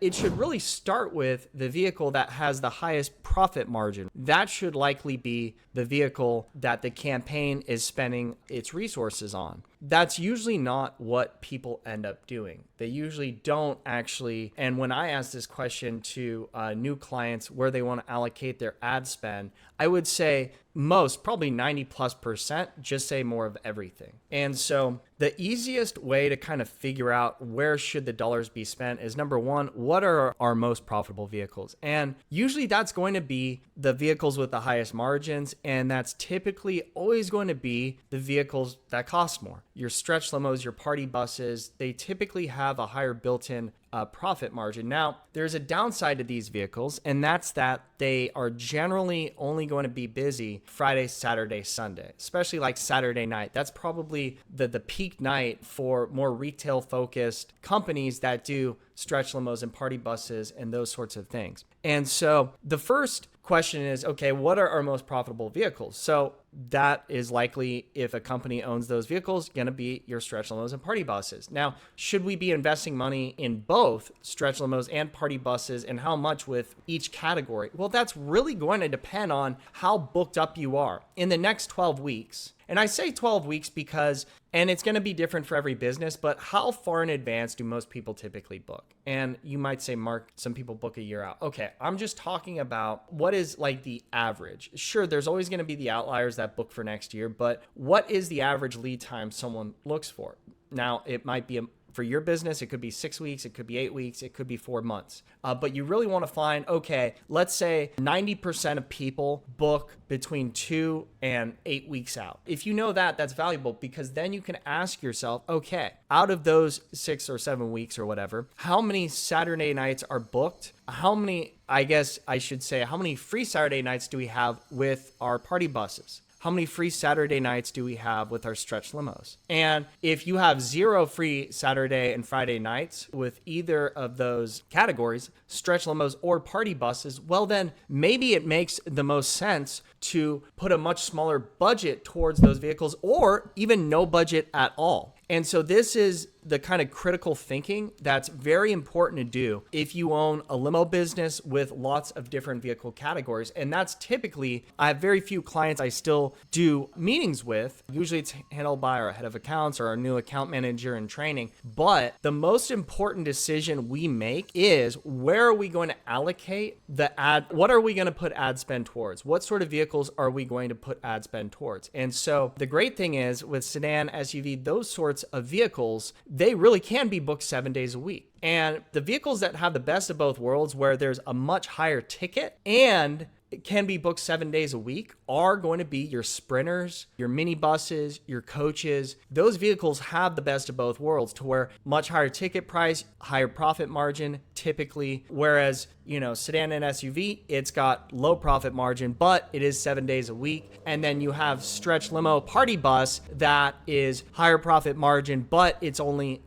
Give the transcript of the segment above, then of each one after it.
it should really start with the vehicle that has the highest profit margin. That should likely be the vehicle that the campaign is spending its resources on. That's usually not what people end up doing. They usually don't actually. And when I ask this question to new clients where they want to allocate their ad spend, I would say most, probably 90+%, just say more of everything. And so the easiest way to kind of figure out where should the dollars be spent is, number one, what are our most profitable vehicles? And usually that's going to be the vehicles with the highest margins. And that's typically always going to be the vehicles that cost more. Your stretch limos, your party buses, they typically have a higher built-in profit margin. Now, there's a downside to these vehicles, and that's that they are generally only going to be busy Friday, Saturday, Sunday, especially like Saturday night. That's probably the peak night for more retail focused companies that do stretch limos and party buses and those sorts of things. And so the first question is, okay, what are our most profitable vehicles? So that is likely, if a company owns those vehicles, going to be your stretch limos and party buses. Now, should we be investing money in both stretch limos and party buses, and how much with each category? Well, that's really going to depend on how booked up you are in the next 12 weeks. And I say 12 weeks because, and it's going to be different for every business, but how far in advance do most people typically book? And you might say, Mark, some people book a year out. Okay, I'm just talking about what is like the average. Sure, there's always going to be the outliers that book for next year, but what is the average lead time someone looks for? Now, it might be for your business, it could be 6 weeks, it could be 8 weeks, it could be 4 months. But you really want to find, okay, let's say 90% of people book between 2 and 8 weeks out. If you know that, that's valuable, because then you can ask yourself, okay, out of those 6 or 7 weeks or whatever, how many Saturday nights are booked? How many, I guess I should say, how many free Saturday nights do we have with our party buses? How many free Saturday nights do we have with our stretch limos? And if you have 0 free Saturday and Friday nights with either of those categories, stretch limos or party buses, well, then maybe it makes the most sense to put a much smaller budget towards those vehicles, or even no budget at all. And so this is the kind of critical thinking that's very important to do if you own a limo business with lots of different vehicle categories. And that's typically, I have very few clients I still do meetings with. Usually it's handled by our head of accounts or our new account manager in training. But the most important decision we make is, where are we going to allocate the ad? What are we going to put ad spend towards? What sort of vehicles are we going to put ad spend towards? And so the great thing is, with sedan, SUV, those sorts of vehicles, they really can be booked 7 days a week. And the vehicles that have the best of both worlds, where there's a much higher ticket and it can be booked 7 days a week, are going to be your sprinters, your minibuses, your coaches. Those vehicles have the best of both worlds, to where much higher ticket price, higher profit margin typically, whereas, sedan and SUV, it's got low profit margin, but it is 7 days a week. And then you have stretch limo, party bus, that is higher profit margin, but it's only,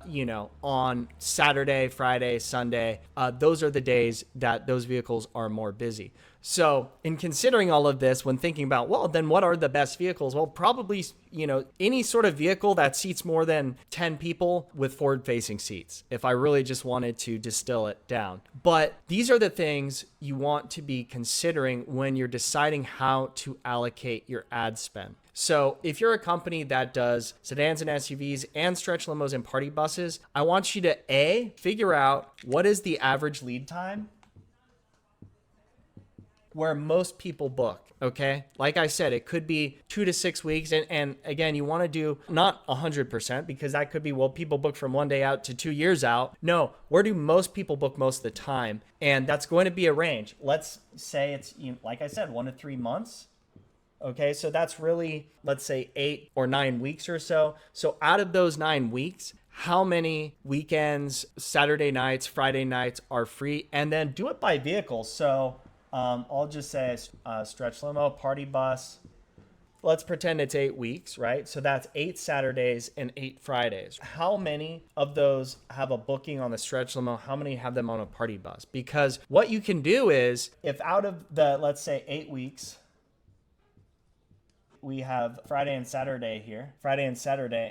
on Saturday, Friday, Sunday. Those are the days that those vehicles are more busy. So in considering all of this, when thinking about, well, then what are the best vehicles? Well, probably, any sort of vehicle that seats more than 10 people with forward-facing seats, if I really just wanted to distill it down. But these are the things you want to be considering when you're deciding how to allocate your ad spend. So if you're a company that does sedans and SUVs and stretch limos and party buses, I want you to figure out what is the average lead time where most people book, okay? Like I said, it could be 2 to 6 weeks. And again, you want to do not 100%, because that could be, well, people book from 1 day out to 2 years out. No, where do most people book most of the time? And that's going to be a range. Let's say it's, like I said, 1 to 3 months. Okay, so that's really, let's say 8 or 9 weeks or so. So out of those 9 weeks, how many weekends, Saturday nights, Friday nights are free? And then do it by vehicle. So I'll just say stretch limo, party bus. Let's pretend it's 8 weeks, right? So that's 8 Saturdays and 8 Fridays. How many of those have a booking on the stretch limo? How many have them on a party bus? Because what you can do is, if out of the, let's say 8 weeks, we have Friday and Saturday here,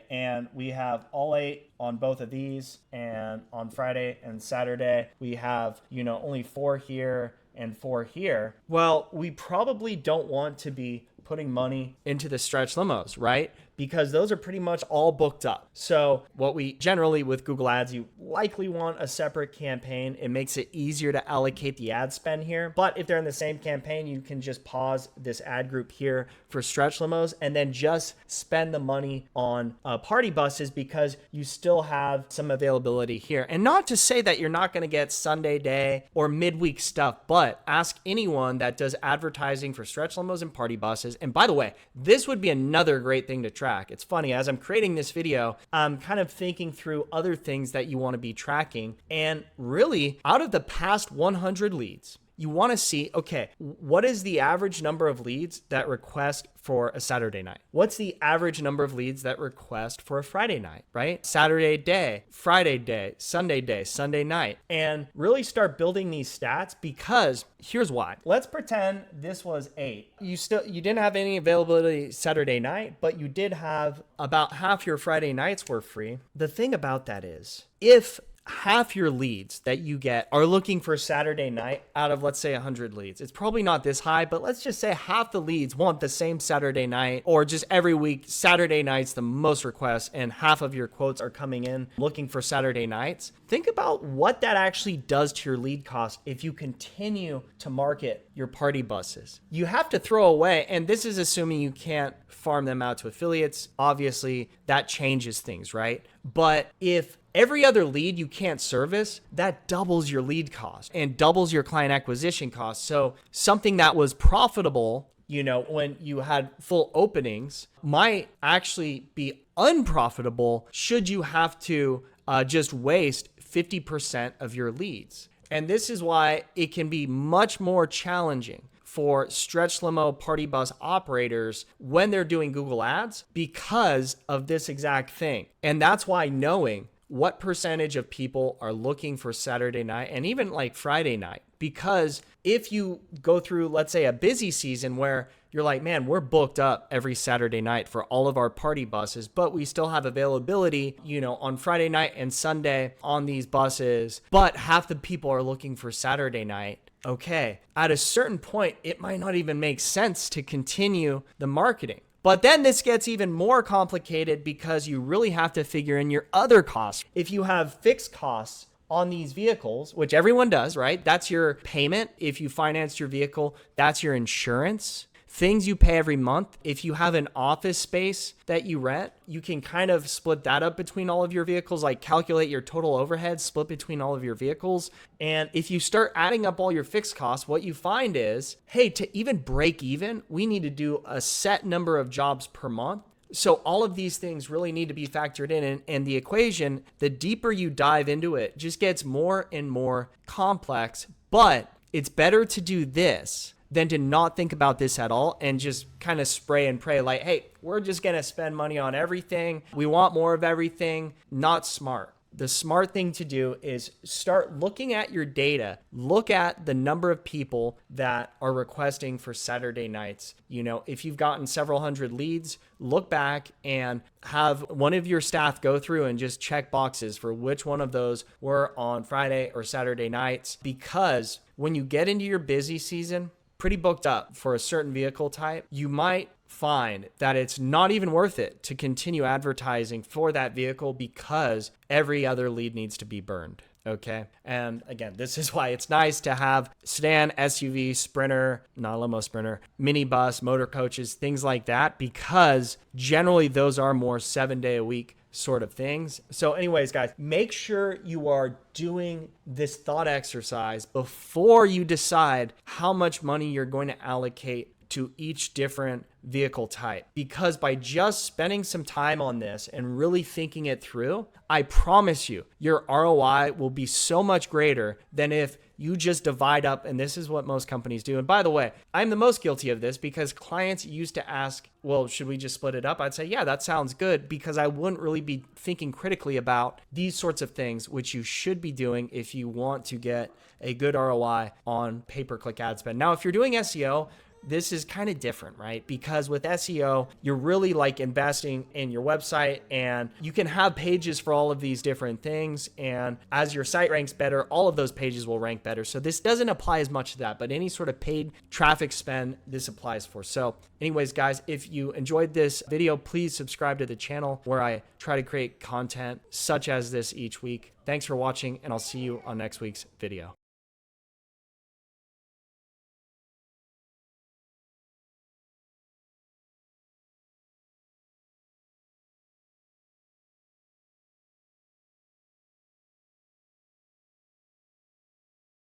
and we have all 8 on both of these, and on Friday and Saturday, we have, only 4 here and 4 here. Well, we probably don't want to be putting money into the stretch limos, right? Because those are pretty much all booked up. So what we generally with Google Ads, you likely want a separate campaign. It makes it easier to allocate the ad spend here. But if they're in the same campaign, you can just pause this ad group here for stretch limos and then just spend the money on party buses because you still have some availability here. And not to say that you're not going to get Sunday day or midweek stuff, but ask anyone that does advertising for stretch limos and party buses. And by the way, this would be another great thing to track. It's funny, as I'm creating this video, I'm kind of thinking through other things that you want to be tracking. And really, out of the past 100 leads, you want to see, okay, what is the average number of leads that request for a Saturday night? What's the average number of leads that request for a Friday night, right? Saturday day, Friday day, Sunday night, and really start building these stats because here's why. Let's pretend this was 8. You didn't have any availability Saturday night, but you did have about half your Friday nights were free. The thing about that is, if half your leads that you get are looking for Saturday night out of, let's say, 100 leads. It's probably not this high, but let's just say half the leads want the same Saturday night, or just every week, Saturday night's the most requests, and half of your quotes are coming in looking for Saturday nights. Think about what that actually does to your lead cost if you continue to market your party buses. You have to throw away, and this is assuming you can't farm them out to affiliates. Obviously, that changes things, right? But if every other lead you can't service, that doubles your lead cost and doubles your client acquisition cost. So something that was profitable, when you had full openings, might actually be unprofitable should you have to just waste 50% of your leads. And this is why it can be much more challenging for stretch limo party bus operators when they're doing Google Ads because of this exact thing. And that's why knowing what percentage of people are looking for Saturday night and even like Friday night, because if you go through, let's say, a busy season where you're like, man, we're booked up every Saturday night for all of our party buses, but we still have availability, on Friday night and Sunday on these buses, but half the people are looking for Saturday night. Okay, at a certain point, it might not even make sense to continue the marketing. But then this gets even more complicated because you really have to figure in your other costs. If you have fixed costs on these vehicles, which everyone does, right? That's your payment. If you finance your vehicle, that's your insurance. Things you pay every month. If you have an office space that you rent, you can kind of split that up between all of your vehicles, like calculate your total overhead split between all of your vehicles. And if you start adding up all your fixed costs, what you find is, hey, to even break even, we need to do a set number of jobs per month. So all of these things really need to be factored in. And the equation, the deeper you dive into it, just gets more and more complex. But it's better to do this than to not think about this at all and just kind of spray and pray like, hey, we're just going to spend money on everything. We want more of everything. Not smart. The smart thing to do is start looking at your data. Look at the number of people that are requesting for Saturday nights. If you've gotten several hundred leads, look back and have one of your staff go through and just check boxes for which one of those were on Friday or Saturday nights. Because when you get into your busy season, pretty booked up for a certain vehicle type, you might find that it's not even worth it to continue advertising for that vehicle because every other lead needs to be burned. Okay. And again, this is why it's nice to have sedan, SUV, Sprinter, not limo, Sprinter, minibus, motor coaches, things like that, because generally those are more 7-day-a-week sort of things. So anyways, guys, make sure you are doing this thought exercise before you decide how much money you're going to allocate to each different vehicle type. Because by just spending some time on this and really thinking it through, I promise you, your ROI will be so much greater than if you just divide up. And this is what most companies do. And by the way, I'm the most guilty of this because clients used to ask, well, should we just split it up? I'd say, yeah, that sounds good, because I wouldn't really be thinking critically about these sorts of things, which you should be doing if you want to get a good ROI on pay-per-click ad spend. Now, if you're doing SEO, this is kind of different, right? Because with SEO, you're really like investing in your website, and you can have pages for all of these different things. And as your site ranks better, all of those pages will rank better. So this doesn't apply as much to that, but any sort of paid traffic spend, this applies for. So anyways, guys, if you enjoyed this video, please subscribe to the channel where I try to create content such as this each week. Thanks for watching, and I'll see you on next week's video.